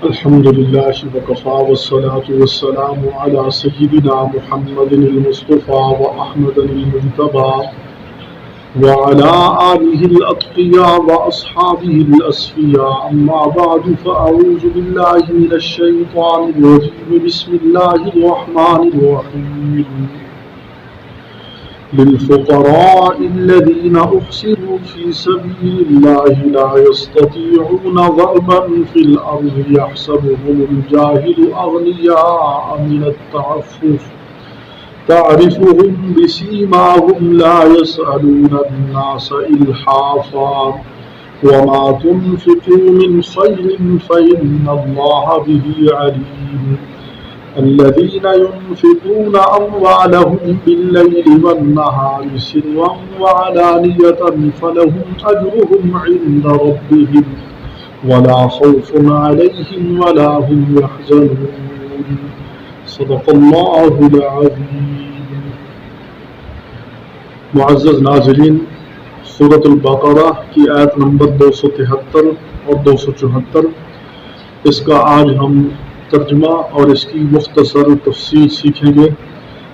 الحمد لله وكفى والصلاة والسلام على سيدنا محمد المصطفى وأحمد المجتبى وعلى آله الأتقياء وأصحابه الأصفياء. أما بعد فأعوذ بالله من الشيطان الرجيم. بسم الله الرحمن الرحيم. للفقراء الذين أحصروا في سبيل الله لا يستطيعون ضربا في الأرض يحسبهم الجاهل أغنياء من التعفف تعرفهم بسيماهم لا يسألون الناس إلحافا وما تنفقوا من خير فإن الله به عليم. الذين ينفقون أموالهم بالليل والنهار سرا وعلانية فلهم أجرهم عند ربهم ولا خوف عليهم ولا هم يحزنون. صدق اللہ العظیم. معزز ناظرین، سورۃ البقرہ کی آیت نمبر 273 اور 274، اس کا آج ہم ترجمہ اور اس کی مختصر تفسیر سیکھیں گے.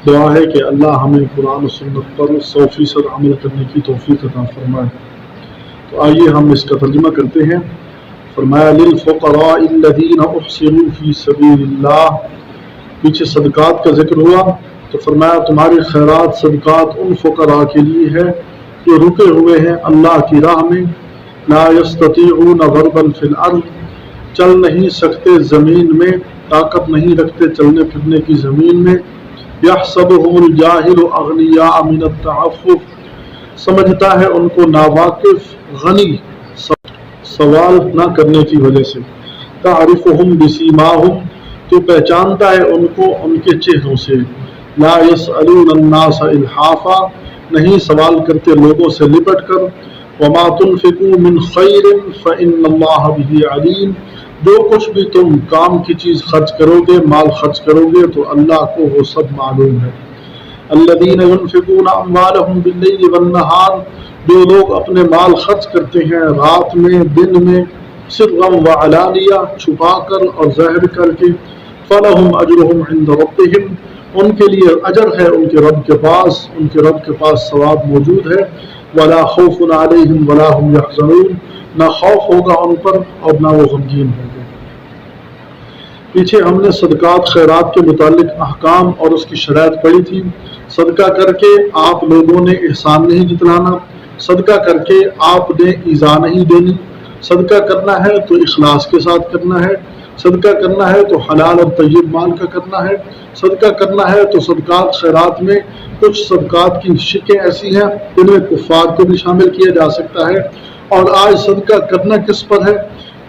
دعا ہے کہ اللہ ہمیں قرآن و سنت پر 100% عمل کرنے کی توفیق عطا فرمائے. تو آئیے ہم اس کا ترجمہ کرتے ہیں. فرمایا للفقراء الذین احصروا فی سبیل اللہ. پیچھے صدقات کا ذکر ہوا تو فرمایا تمہارے خیرات صدقات ان فقراء کے لیے ہے جو رکے ہوئے ہیں اللہ کی راہ میں. لا یستطیعون ضربا فی الارض، چل نہیں سکتے زمین میں، طاقت نہیں رکھتے چلنے پھرنے کی زمین میں. یحسبهم الجاہل اغنیاء من التعفف، سمجھتا ہے ان کو ناواقف غنی سوال نہ کرنے کی وجہ سے. تعرفهم بسیماهم، تو پہچانتا ہے ان کو ان کے چہروں سے. لا يسألون الناس الحافا، نہیں سوال کرتے لوگوں سے لپٹ کر. وما تنفقوا من خیر فإن اللہ به علیم، جو کچھ بھی تم کام کی چیز خرچ کرو گے، مال خرچ کرو گے تو اللہ کو وہ سب معلوم ہے. الذین ينفقون اموالهم باللیل والنہار، جو لوگ اپنے مال خرچ کرتے ہیں رات میں دن میں، سرا وعلانیہ، چھپا کر اور ظاہر کر کے. فلہم اجرہم عند ربہم، ان کے لیے اجر ہے ان کے رب کے پاس، ان کے رب کے پاس ثواب موجود ہے. ولا خوف علیہم ولا هم یحزنون، نہ خوف ہوگا ان پر اور نہ وہ غمگین ہوں گے. پیچھے ہم نے صدقات خیرات کے متعلق احکام اور اس کی شرائط پڑھی تھی. صدقہ کر کے آپ لوگوں نے احسان نہیں جتلانا، صدقہ کر کے آپ نے ایذا نہیں دینی. صدقہ کرنا ہے تو اخلاص کے ساتھ کرنا ہے، صدقہ کرنا ہے تو حلال اور طیب مال کا کرنا ہے. صدقہ کرنا ہے تو صدقات خیرات میں کچھ صدقات کی شکیں ایسی ہیں جن میں کفار کو بھی شامل کیا جا سکتا ہے. اور آج صدقہ کرنا کس پر ہے،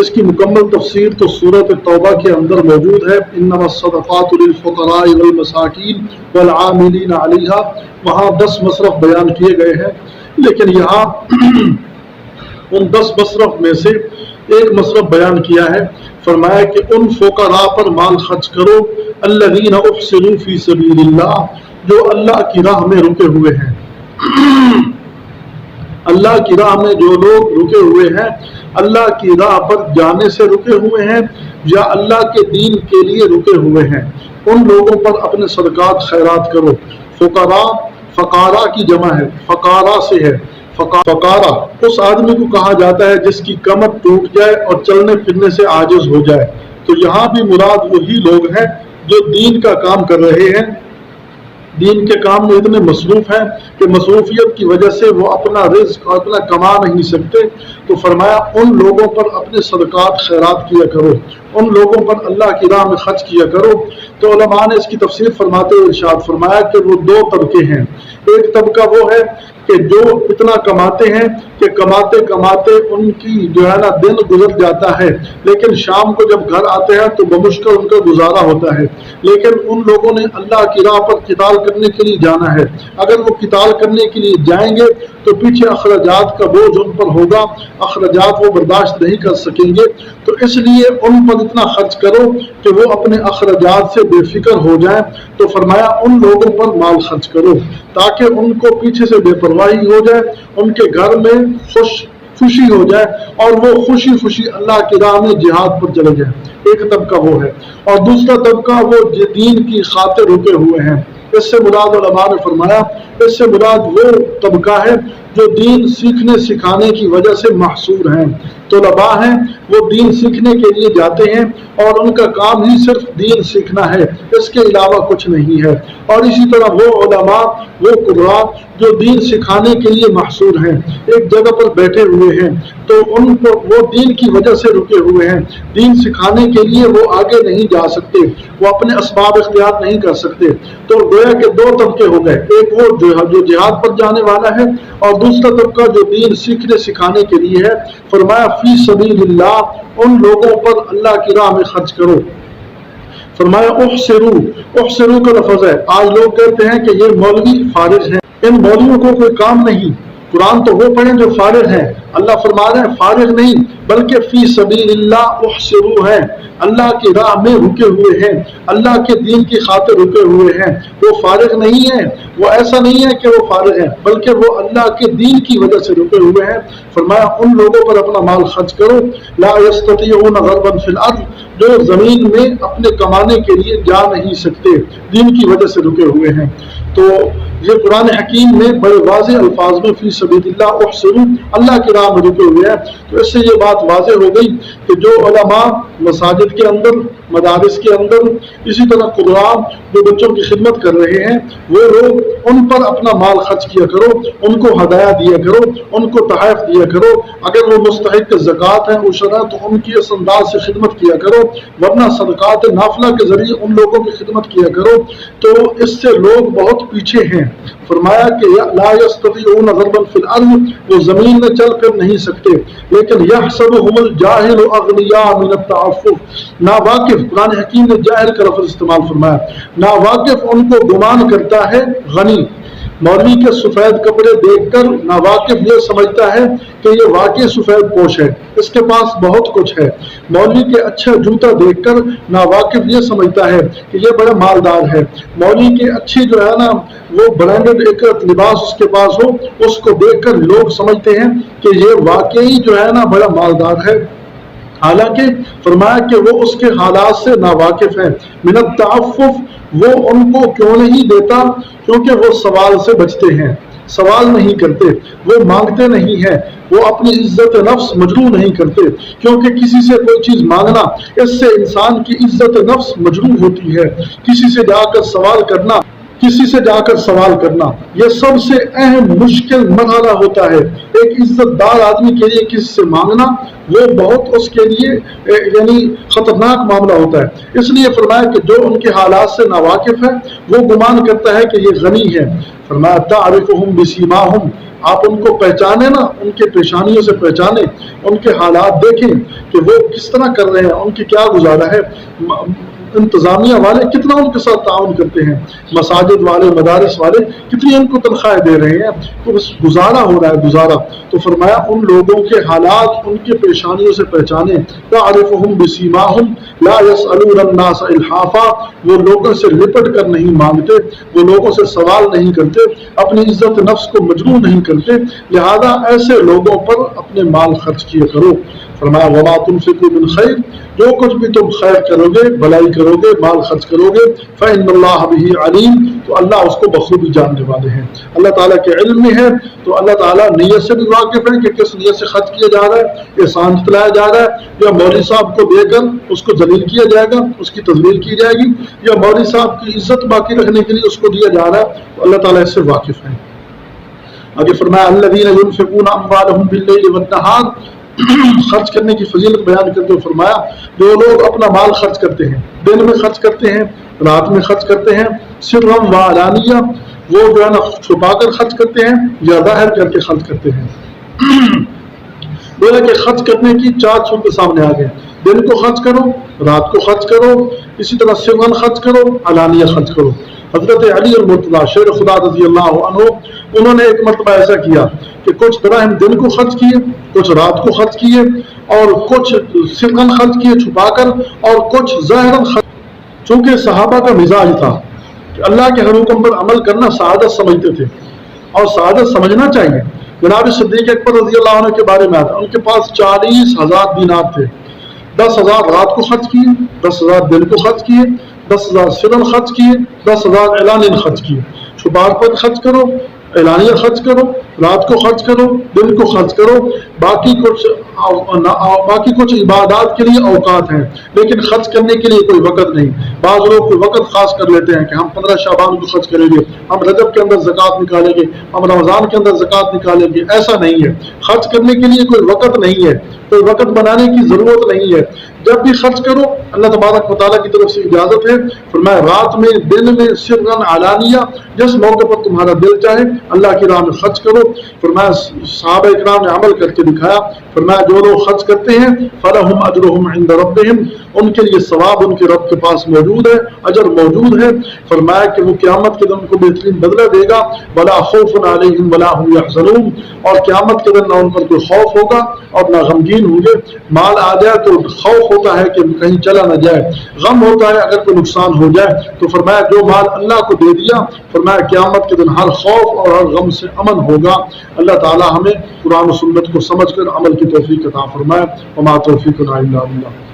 اس کی مکمل تفسیر تو سورۃ توبہ کے اندر موجود ہے. انما الصدقات للفقراء والمساکین والعاملین علیہا، وہاں 10 مصرف بیان کیے گئے ہیں، لیکن یہاں ان 10 مصرف میں سے ایک مصرف بیان کیا ہے. فرمایا کہ ان فقراء پر مال خرچ کرو الذین احصروا فی سبیل اللہ، جو اللہ کی راہ میں رکے ہوئے ہیں. اللہ کی راہ میں جو لوگ رکے ہوئے ہیں، اللہ کی راہ پر جانے سے رکے ہوئے ہیں یا اللہ کے دین کے لیے رکے ہوئے ہیں، ان لوگوں پر اپنے صدقات خیرات کرو. فقراء فقارا کی جمع ہے، فقارا سے ہے. فقارا اس آدمی کو کہا جاتا ہے جس کی کمر ٹوٹ جائے اور چلنے پھرنے سے عاجز ہو جائے. تو یہاں بھی مراد وہی لوگ ہیں جو دین کا کام کر رہے ہیں، دین کے کام میں اتنے مصروف ہیں کہ مصروفیت کی وجہ سے وہ اپنا رزق اور اپنا کما نہیں سکتے. تو فرمایا ان لوگوں پر اپنے صدقات خیرات کیا کرو، ان لوگوں پر اللہ کی راہ میں خرچ کیا کرو. تو علماء نے اس کی تفسیر فرماتے ہوئے ارشاد فرمایا کہ وہ 2 طبقے ہیں. ایک طبقہ وہ ہے کہ جو اتنا کماتے ہیں کہ کماتے کماتے ان کی جو ہے نا دن گزر جاتا ہے، لیکن شام کو جب گھر آتے ہیں تو بمشکل ان کا گزارا ہوتا ہے. لیکن ان لوگوں نے اللہ کی راہ پر قتال کرنے کے لیے جانا ہے. اگر وہ قتال کرنے کے لیے جائیں گے تو پیچھے اخراجات کا بوجھ ان پر ہوگا، اخراجات وہ برداشت نہیں کر سکیں گے. تو اس لیے ان پر اتنا خرچ کرو کہ وہ اپنے اخراجات سے بے فکر ہو جائیں. تو فرمایا ان لوگوں پر مال خرچ کرو تاکہ ان کو پیچھے سے بے پرواہی ہو جائے، ان کے گھر میں خوشی ہو جائے اور وہ خوشی خوشی اللہ کی راہ میں جہاد پر چلے جائیں. ایک طبقہ وہ ہے. اور دوسرا طبقہ وہ دین کی خاطر رکے ہوئے ہیں. اس سے مراد علماء نے فرمایا اس سے مراد وہ طبقہ ہے جو دین سیکھنے سکھانے کی وجہ سے محصور ہیں. طلباء ہیں وہ دین سیکھنے کے لیے جاتے ہیں اور ان کا کام ہی صرف دین سیکھنا ہے, اس کے علاوہ کچھ نہیں ہے. اور اسی طرح وہ علماء وہ قراء جو دین سکھانے کے لیے محصور ہیں, ایک جگہ پر بیٹھے ہوئے ہیں تو ان کو وہ دین کی وجہ سے رکے ہوئے ہیں, دین سکھانے کے لیے وہ آگے نہیں جا سکتے, وہ اپنے اسباب اختیار نہیں کر سکتے. تو گویا کہ دو طبقے ہو گئے, ایک وہ جو جہاد پر جانے والا ہے اور دوسرا طبقہ جو دین سیکھنے سکھانے کے لیے ہے. فرمایا فی سبیل اللہ, ان لوگوں پر اللہ کی راہ میں خرچ کرو. فرمایا احسرو کا لفظ ہے. آج لوگ کہتے ہیں کہ یہ مولوی فارغ ہیں, ان مولویوں کو کوئی کام نہیں. قرآن تو وہ پڑھیں جو فارغ ہیں. اللہ فرما رہے ہیں فارغ نہیں بلکہ فی سبیل اللہ احسرو ہیں, اللہ کی راہ میں رکے ہوئے ہیں, اللہ کے دین کی خاطر رکے ہوئے ہیں. وہ فارغ نہیں ہیں, وہ ایسا نہیں ہے کہ وہ فارغ ہیں بلکہ وہ اللہ کے دین کی وجہ سے رکے ہوئے ہیں. فرمایا ان لوگوں پر اپنا مال خرچ کرو. لا یستطیعون غربا فی الارض, جو زمین میں اپنے کمانے کے لیے جا نہیں سکتے, دین کی وجہ سے رکے ہوئے ہیں. تو یہ قرآن حکیم میں بڑے واضح الفاظ میں فی سبیل اللہ احسرو, اللہ کی راہ میں رکے ہوئے ہیں. تو اس سے یہ بات واضح ہو گئی کہ جو علماء مساجد کے اندر, مدارس کے اندر, اسی طرح قراء جو بچوں کی خدمت کر رہے ہیں, وہ لوگ ان پر اپنا مال خرچ کیا کرو, ان کو ہدایہ دیا کرو, ان کو تحائف دیا کرو. اگر وہ مستحق زکوٰۃ ہیں عشرہ تو ان کی اس انداز سے خدمت کیا کرو, ورنہ صدقات نافلہ کے ذریعے ان لوگوں کی خدمت کیا کرو. تو اس سے لوگ بہت پیچھے ہیں. فرمایا کہ لا یستطیعون ضربا فی الارض, وہ زمین میں چل کر نہیں سکتے. لیکن یحسبهم الجاہل اغنیاء من التعفف, ناواقف, قرآن حکیم نے جاہل کا لفظ استعمال فرمایا. ناواقف ان کو گمان کرتا ہے غنی. مولوی کے سفید کپڑے دیکھ کر ناواقف یہ سمجھتا ہے کہ یہ واقعی سفید پوش ہے, اس کے پاس بہت کچھ ہے. مولوی کے اچھا جوتا دیکھ کر ناواقف یہ سمجھتا ہے کہ یہ بڑا مالدار ہے. مولوی کے اچھی جو ہے نا وہ برانڈڈ ایک لباس اس کے پاس ہو, اس کو دیکھ کر لوگ سمجھتے ہیں کہ یہ واقعی جو ہے نا بڑا مالدار ہے. حالانکہ فرمایا کہ وہ اس کے حالات سے ناواقف ہیں. من التعفف, وہ ان کو کیوں نہیں دیتا؟ کیونکہ وہ سوال سے بچتے ہیں, سوال نہیں کرتے, وہ مانگتے نہیں ہیں, وہ اپنی عزت نفس مجروح نہیں کرتے. کیونکہ کسی سے کوئی چیز مانگنا, اس سے انسان کی عزت نفس مجروح ہوتی ہے. کسی سے جا کر سوال کرنا, یہ سب سے اہم مشکل مرحلہ ہوتا ہے. ایک عزت دار آدمی کے لیے کسی سے مانگنا وہ بہت اس کے لیے یعنی خطرناک معاملہ ہوتا ہے. اس لیے فرمایا کہ جو ان کے حالات سے ناواقف ہے وہ گمان کرتا ہے کہ یہ غنی ہے. فرمایا تعرفهم بسیماهم, آپ ان کو پہچانے نا, ان کے پیشانیوں سے پہچانے, ان کے حالات دیکھیں کہ وہ کس طرح کر رہے ہیں, ان کی کیا گزارا ہے. انتظامیہ والے کتنا ان کے ساتھ تعاون کرتے ہیں, مساجد والے, مدارس والے کتنی ان کو تنخواہیں دے رہے ہیں, تو بس گزارا ہو رہا ہے, گزارا. تو فرمایا ان لوگوں کے حالات ان کے پیشانیوں سے پہچانے. تعرفهم بسیماهم لا يسألون الناس الحافا, وہ لوگوں سے لپٹ کر نہیں مانگتے, وہ لوگوں سے سوال نہیں کرتے, اپنی عزت نفس کو مجروح نہیں کرتے. لہذا ایسے لوگوں پر اپنے مال خرچ کیا کرو. فرمایا وما تنفقوا من خیر, جو کچھ بھی تم خیر کرو گے, بھلائی کرو گے, مال خرچ کرو گے, فإن اللہ به علیم, تو اللہ اس کو بخوبی جاننے والے ہیں. اللہ تعالیٰ کے علم میں ہے. تو اللہ تعالیٰ نیت سے بھی واقف ہے کہ کس نیت سے خرچ کیا جا رہا ہے, احسان جتلایا جا رہا ہے, یا مولوی صاحب کو دے کر اس کو ذلیل کیا جائے گا, اس کی تذلیل کی جائے گی, یا مولوی صاحب کی عزت باقی رکھنے کے لیے اس کو دیا جا رہا ہے. تو اللہ تعالیٰ اس سے واقف ہے. آگے فرمایا الذین ينفقون اموالهم باللیل والنہار, خرچ کرنے کی فضیلت بیان کرتے ہوئے فرمایا جو لوگ اپنا مال خرچ کرتے ہیں, دن میں خرچ کرتے ہیں, رات میں خرچ کرتے ہیں, سرًا و علانیہ, وہ جو ہے نا چھپا کر خرچ کرتے ہیں یا ظاہر کر کے خرچ کرتے ہیں. کہ خرچ کرنے کی 4 صورتیں سامنے آ گئے. دن کو خرچ کرو, رات کو خرچ کرو, اسی طرح سرًا خرچ کرو, علانیہ خرچ کرو. حضرت علی المرتضیٰ شیر خدا رضی اللہ عنہ, انہوں نے ایک مرتبہ ایسا کیا کہ کچھ دراہم دن کو خرچ کیے, کچھ رات کو خرچ کیے, اور کچھ سرًا خرچ کیے چھپا کر, اور کچھ ظاہراً خرچ. چونکہ صحابہ کا مزاج تھا کہ اللہ کے ہر حکم پر عمل کرنا سعادت سمجھتے تھے, اور سعادت سمجھنا چاہیے. جناب صدیق اکبر رضی اللہ عنہ کے بارے میں آتا ہے، ان کے پاس 40,000 دینار تھے، 10,000 رات کو خرچ کیے، 10,000 دن کو خرچ کیے، 10,000 سرن خرچ کیے، 10,000 اعلانین خرچ کیے۔ چھپا کر خرچ کرو، اعلانیہ خرچ کرو، رات کو خرچ کرو، دن کو خرچ کرو، باقی کچھ عبادات کے لیے اوقات ہیں، لیکن خرچ کرنے کے لیے کوئی وقت نہیں۔ بعض لوگ کوئی وقت خاص کر لیتے ہیں کہ ہم 15 شعبان کو خرچ کریں گے، ہم رجب کے اندر زکوٰۃ نکالیں گے، ہم رمضان کے اندر زکوٰۃ نکالیں گے۔ ایسا نہیں ہے، خرچ کرنے کے لیے کوئی وقت نہیں ہے، کوئی وقت بنانے کی ضرورت نہیں ہے۔ جب بھی خرچ کرو اللہ تبارک و تعالیٰ کی طرف سے اجازت ہے، فرمایا رات میں، دن میں، سرن علانیہ، جس موقع پر تمہارا دل چاہے اللہ کی راہ میں خرچ کرو۔ فرمایا صحابہ اکرام نے عمل کر کے دکھایا، فرمایا جو لوگ خرچ کرتے ہیں فلہم اجرہم عند ربہم، ان کے لیے ثواب ان کے رب کے پاس موجود ہے، اجر موجود ہے۔ فرمایا کہ وہ قیامت کے دن ان کو بہترین بدلہ دے گا، ولا خوف علیہم ولا هم یحزنون، اور قیامت کے دن نہ ان پر کوئی خوف ہوگا اور نہ غمگین ہوں گے۔ مال آ جائے تو خوف ہوتا ہے کہ کہیں چلا نہ جائے، غم ہوتا ہے اگر کوئی نقصان ہو جائے، تو فرمایا جو مال اللہ کو دے دیا، فرمایا قیامت کے دن ہر خوف اور ہر غم سے امن ہوگا۔ اللہ تعالی ہمیں قرآن و سنت کو سمجھ کر عمل کی توفیق عطا فرمائے۔ وما توفیقنا الا باللہ۔